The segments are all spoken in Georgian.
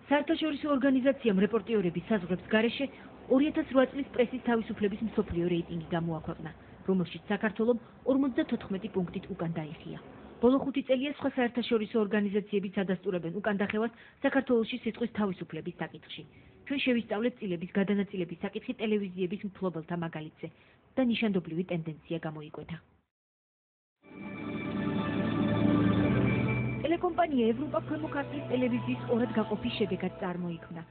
საერთაშორისო ორგანიზაციამ რეპორტიორების საზღვრების გარეშე 2008 წლის პრესის თავისუფლების მსოფლიო რეიტინგი გამოაქვეყნა, რომელშიც საქართველომ 54 პუნქტით უკან დაიხია. ბოლო 5 წელია სხვა საერთაშორისო ორგანიზაციებიც ადასტურებენ უკან დახევას საქართველოში სიტყვის თავისუფლების საკითხში. ჩვენ შევისწავლეთ წილების გადანაწილების საკითხი ტელევიზიების მფლობელთა მაგალითზე და ნიშანდობლივი ტენდენცია გამოიკვეთა. ტელეკომპანია ევროპა ქვემო ქართლის ტელევიზიის ორად გაყოფის შედეგად წარმოიქმნა.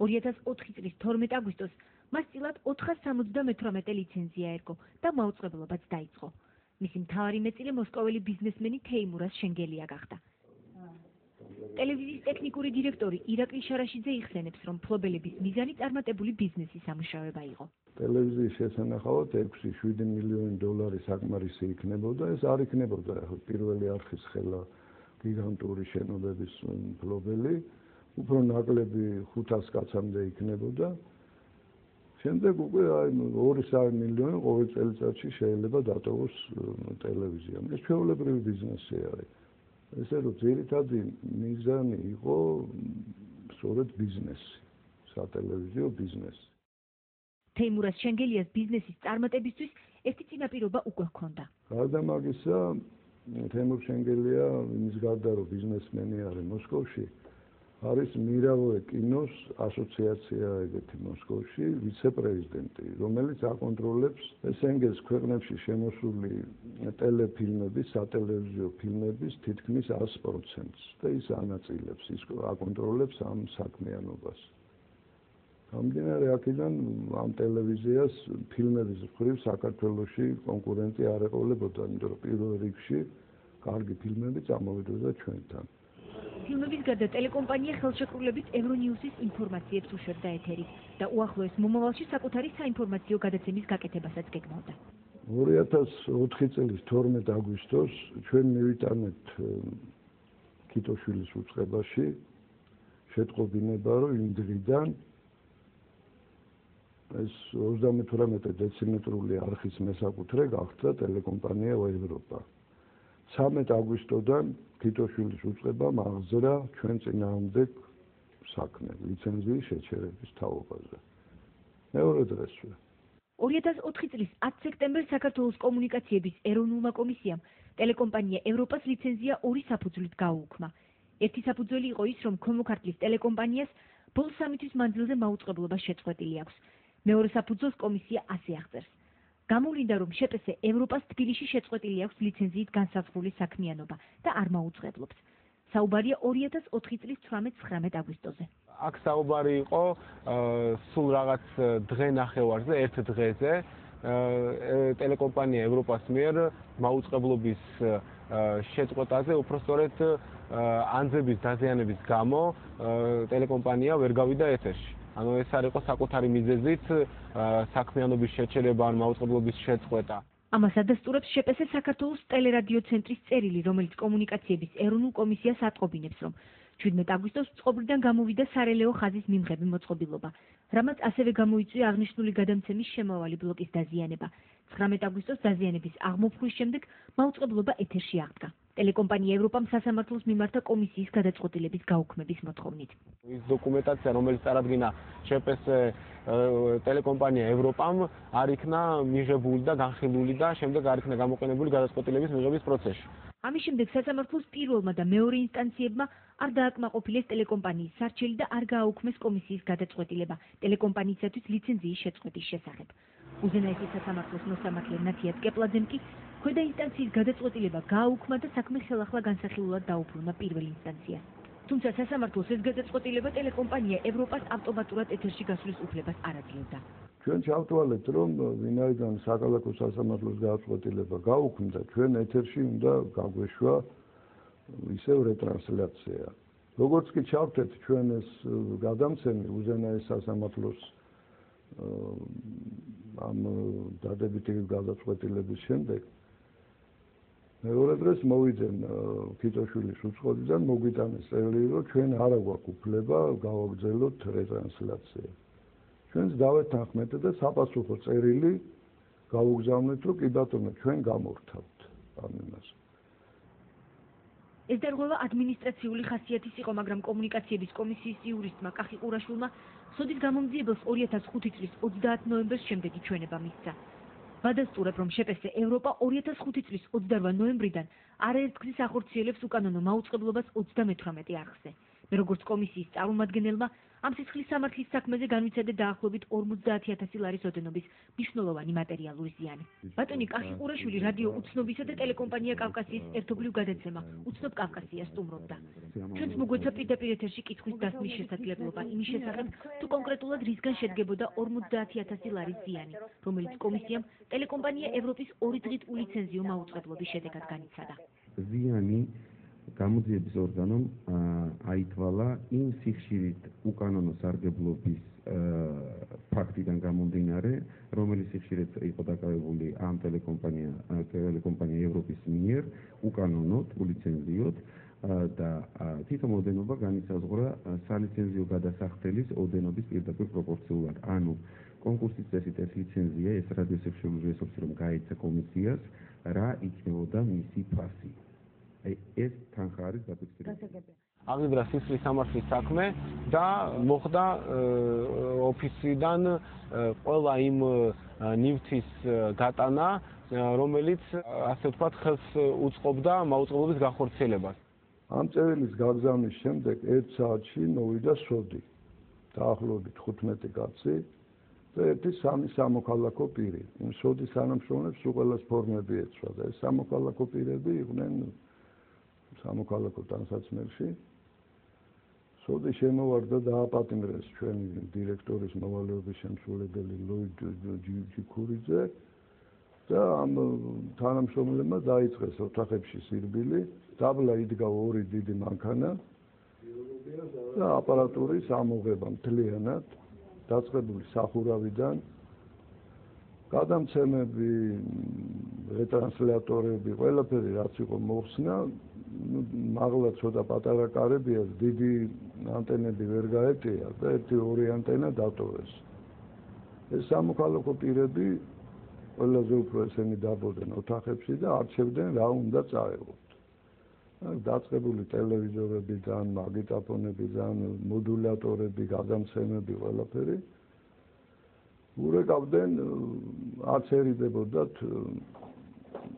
2004 წლის 12 აგვისტოს მას წილად 478 ლიცენზია ერგო და მაუწყებლობაც დაიწყო. მისი მთავარი მეწილე მოსკოველი ბიზნესმენი თეიმურას შენგელია გახდა. ტელევიზიის ტექნიკური დირექტორი ირაკლი შარაშიძე იხსენებს, რომ მფლობელების მიზანი წარმატებული ბიზნესის სამუშაოება იყო. ტელევიზიის შესანახავად 6-7 მილიონი დოლარი საკმარისი იქნებოდა, ეს არ იქნებოდა პირველი არხის ხელა გიგანტური შენობების მფლობელი, უფრო ნაკლები 500 კაცამდე იქნებოდა. შემდეგ უკვე 2-3 მილიონი ყოველ წელიწადში შეიძლება დატოვოს ტელევიზიამ. ეს ჩვეულებრივი ბიზნესი არის. ესე რომ ძირითადი მიზანი იყო სწორედ ბიზნესი, სატელევიზიო ბიზნესი. თეიმურას შენგელიას ბიზნესის წარმატებისთვის ერთი წინაპირობა უკვე ჰქონდა. გარდა მაგისა, თეიმურ შენგელია იმის გარდა რომ ბიზნესმენი არის მოსკოვში, არის მირავოე კინოს ასოციაცია ეგეთი მოსკოვში ვიცე-პრეზიდენტი, რომელიც აკონტროლებს SNG-ს ქვეყნებში შემოსული ტელეფილმების, სატელევიზიო ფილმების თითქმის 100%-ს და ის ანაწილებს, ის აკონტროლებს ამ საქმიანობას. გამდინარე აქედან ამ ტელევიზიას ფილმების მხრივ საქართველოში კონკურენტი არ ეყოლებოდა, იმიტომ რომ პირველ რიგში კარგი ფილმები წამოვიდოდა ჩვენთან. ფილმების გარდა ტელეკომპანია ხელშეკრულებით ევრონიუსის ინფორმაციებს უშვებდა ეთერით და უახლოეს მომავალში საკუთარი საინფორმაციო გადაცემის გაკეთებასაც გეგმავდა. 2004 წლის 12 აგვისტოს ჩვენ მივიტანეთ ქიტოშვილის უწყებაში შეტყობინება, რომ იმ დღიდან ეს 38 დეციმეტრული არხის მესაკუთრე გახდა ტელეკომპანია ევროპა. 13 აგვისტოდან ქიტოშვილის უწყებამ აღზრდა ჩვენ წინააღმდეგ საქმე ლიცენზიის შეჩერების თაობაზე. მეორე დღესვე 2004 წლის 10 სექტემბერს საქართველოს კომუნიკაციების ეროვნულმა კომისიამ ტელეკომპანია ევროპას ლიცენზია 2 საფუძვლით გაუუქმა. ერთი საფუძველი იყო ის, რომ ქვემო ქართლის ტელეკომპანიას ბოლო 3 თვის მანძილზე მაუწყებლობა შეწყვეტილი აქვს. მეორე საფუძველს კომისია ასე აღწერს. გამოვლინდა, რომ შპს ევროპას თბილისში შეწყვეტილი აქვს ლიცენზიით განსაზღვრული საქმიანობა და არ მაუწყებლობს. საუბარია 2004 წლის 18-19 აგვისტოზე. აქ საუბარი იყო სულ რაღაც დღე ნახევარზე, ერთ დღეზე ტელეკომპანია ევროპას მიერ მაუწყებლობის შეწყვეტაზე, უпростоრეთ ანძების დაზიანების გამო ტელეკომპანია ვერ გავიდა ეთერში. ანუ ეს არ იყო საკუთარი მიზეზით საქმიანობის შეჩერება ან მაუწყებლობის შეწყვეტა. ამას ადასტურებს შპს საქართველოს ტელერადიო ცენტრის წერილი, რომელიც კომუნიკაციების ეროვნულ კომისიას ატყობინებს, რომ 17 აგვისტოს წყობრიდან გამოვიდა სარელეო ხაზის მიმღები მოწყობილობა, რამაც ასევე გამოიწვია აღნიშნული გადამცემის შემავალი ბლოკის დაზიანება. 19 აგვისტოს დაზიანების აღმოფხვის შემდეგ მაუწყებლობა ეთერში აღდგა. ტელეკომპანია ევროპამ სასამართლოს მიმართა კომისიის გადაწყვეტილების გაუქმების მოთხოვნით. ის დოკუმენტაცია, რომელიც წარადგინა შპს ტელეკომპანია ევროპამ, არ იქნა მიღებული და განხილული და შემდეგ არ იქნა გამოყენებული გადაწყვეტილების მიღების პროცესში. ამის შემდეგ სასამართლოს პირველმა და მეორე ინსტანციებმა არ დააკმაყოფილეს ტელეკომპანიის სარჩელი და არ გააუქმეს კომისიის გადაწყვეტილება ტელეკომპანიისათვის ლიცენზიის შეწყვეტის შესახებ. უზენაესი სასამართლოს მოსამართლე ნათია ტკეპლაძემ კი ქვედა ინსტანციის გადაწყვეტილება გააუქმა და საქმე ხელახლა განსახილულად დაუბრუნა პირველ ინსტანციას. თუმცა სასამართლოს ეს გადაწყვეტილება ტელეკომპანია ევროპას ავტომატურად ეთერში გასვლის უფლებას არ აძლევდა. ჩვენ ჩავთვალეთ, რომ ვინაიდან საკალათო სასამართლოს გადაწყვეტილება გაუქმდა, ჩვენ ეთერში უნდა გაგვეშვა ისევ რეტრანსლაცია. როგორც კი ჩავთვლეთ ჩვენ ეს გადამცემი უზენაეს სასამართლოს ამ დადებითი გადაწყვეტილების შემდეგ მეორე დღეს მოვიძენ ქიტოშვილის უწყობიდან მოგვიტანეს წელი, რომ ჩვენ არ აგვაქვს უფლება გავაგრძელოთ რეტრანსლაცია. ჩვენს დავეთანხმეთ და საპასუხო წერილი გავუგზავნეთ, რომ კი ბატონო, ჩვენ გამორთავთ ამ იმას. ეს დარღვევა ადმინისტრაციული ხასიათის იყო, მაგრამ კომუნიკაციების კომისიის იურისტმა კახი ყურაშვილმა სოდის გამომძიებელს 2005 წლის 30 ნოემბერს შემდეგი ჩვენება მისცა. ვადასტურებ, რომ შპს ევროპა 2005 წლის 28 ნოემბრიდან არაერთგზის ახორციელებს უკანონო მაუწყებლობას 38 არხზე. მე როგორც კომისიის წარმომადგენელმა ამ სისხლის სამართლის საქმეზე განვიცადე დაახლოებით 50,000 ლარის ოდენობის მნიშვნელოვანი მატერიალური ზიანი. ბატონი კახი ყურაშვილი რადიო უცნობისა და ტელეკომპანია კავკასიის ერთობლივ გადაცემა უცნობ კავკასიას სტუმრობდა. ჩვენც მოგვეცა პირდაპირ ეთერში კითხვის დასმის შესაძლებლობა იმის შესახებ, თუ კონკრეტულად რისგან შედგებოდა 50,000 ლარის ზიანი, რომელიც კომისიამ ტელეკომპანია ევროპის 2 დღით ულიცენზიო მაუწყებლობის შედეგად განიცადა. ზიანი გამოძიების ორგანომ აითვალა იმ სიხშირით უკანონო სარგებლობის ფაქტიდან გამომდინარე, რომელიც სიხშირეც იყო დაკავებული ამ ტელეკომპანია ევროპის მიერ უკანონოდ, ულიცენზიოდ და თვითონ ოდენობა განისაზღვრა სალიცენზიო გადასახდელის ოდენობის პირდაპირ პროპორციულად. ანუ კონკურსის წესით ეს ლიცენზია, ეს რადიოსექსუალური რესურსი რომ გაეცა კომისიას, რა იქნებოდა მისი ფასი. ეს თანხა არის დაფიქსირებული. აღიძრა სისხლის სამართლის საქმე და მოხდა ოფისიდან ყველა იმ ნივთის გატანა, რომელიც ასე ვთქვათ, ხელს უწყობდა მაუწყებლობის განხორციელებას. ამ წერილის გაგზავნის შემდეგ 1 საათში მოვიდა სოდი. დაახლოებით 15 კაცი და 1-3 სამოქალაქო პირი. იმ სოდის თანამშრომლებს უყელას ფორმები ეცვა და ეს სამოქალაქო პირები იყვნენ სამოქალაქო ტანსაცმელში. სოდი შემოვარდა და დააპატიმრეს ჩვენი დირექტორის მოვალეობის შემსრულებელი ლუიდ ჯიქურიძე და ამ თანამშრომლებმა დაიწყეს ოთახებში სირბილი, დაბლა იდგა 2 დიდი მანქანა და აპარატურის ამოღება მთლიანად დაწყებული სახურავიდან გადამცემები, რეტრანსლატორები, ყველაფერი რაც იყო მოხსნა, მაღლა ცოტა პატარა კარებია, დიდი ანტენები ვერ გაეტია და 1-2 ანტენა დატოვეს. ეს სამოქალაქო პირები ყველაზე უფრო ესენი დაბოდნენ ოთახებში და არჩევდნენ რა უნდა წაეღოთ. დაწყებული ტელევიზორებიდან, მაგნიტოფონებიდან, მოდულატორები, გადამცემები, ყველაფერი ურეკავდნენ, არც ერიდებოდათ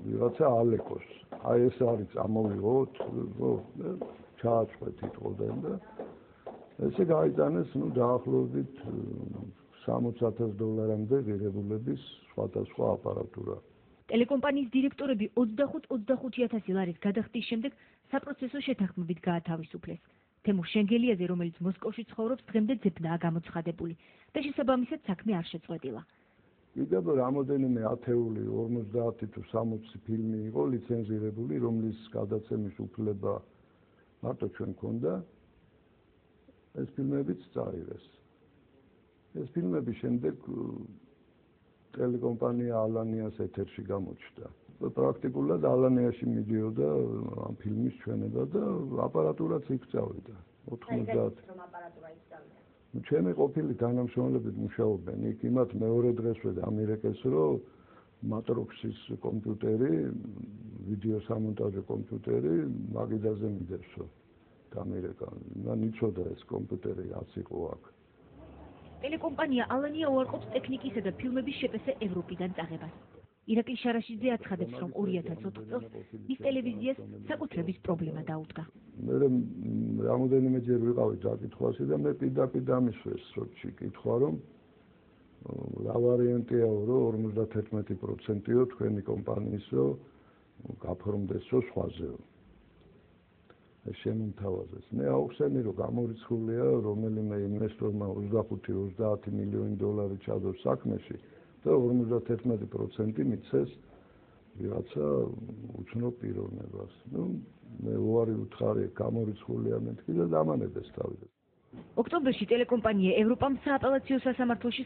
ვიღაცა ალეკოს. აი ეს არის ამოვიღოთ, ჩააწყვეთ იტყოდნენ და ესე გაიტანეს, დაახლოებით $60,000-მდე ღირებულების სხვადასხვა აპარატურა. ტელეკომპანიის დირექტორები 25,000 ლარის გადახდის შემდეგ საპროცესო შეთანხმებით გაათავისუფლეს. თემურ შენგელიაზე, რომელიც მოსკოვში ცხოვრობს, დღემდე ძებნაა გამოცხადებული და შესაბამისად საქმე არ შეწყვეტილა. კიდევ რამოდენიმე ათეული 50 თუ 60 ფილმი იყო ლიცენზირებული, რომლის გადაცემის უფლება მარტო ჩვენ გქონდა. ეს ფილმებიც წაიღეს. ეს ფილმები შემდეგ ტელეკომპანია ალანიას ეთერში გამოჩნდა. პრაქტიკულად ალანიაში მიდიოდა ამ ფილმის ჩვენება და აპარატურაც იქ წავიდა. 90. ჩემი ყოფილი თანამშრომლები მუშაობენ იქ, იმათ მეორე დღეს ვედა ამერიკას, რომ მატროქსის კომპიუტერი, ვიდეო სამონტაჟო კომპიუტერი მაგიდაზე მიდევსო ამერიკა. მან იცოდა ეს კომპიუტერი რაც იყო აქ. ტელეკომპანია ალანია უარყოფს ტექნიკისა და ფილმების შპს ევროპიდან წაღებას. ირაკლი შარაშიძე აცხადებს, რომ 2004 წელს მის ტელევიზიას საკუთრების პრობლემა დაუდგა. მე რამოდენიმეჯერ ვიყავი დაკითხვაში და მე პირდაპირ დამისვეს სოჭი კითხვა, რომ რა ვარიანტიაო, რომ 51%-ო თქვენი კომპანიისო გაფორმდესო სხვაზეო. ეს შემომთავაზეს. მე აუხსენი, რომ გამორიცხულია რომელიმე ინვესტორმა 25-30 მილიონი დოლარი ჩადოს საქმეში და 51% მიცეს ვიღაცა უცნობ პიროვნებას. მე უარი უთხარი გამორიცხულია მეთქი და დამანებეს თავი. ოქტომბერში ტელეკომპანია ევროპამ სააპელაციო სასამართლოში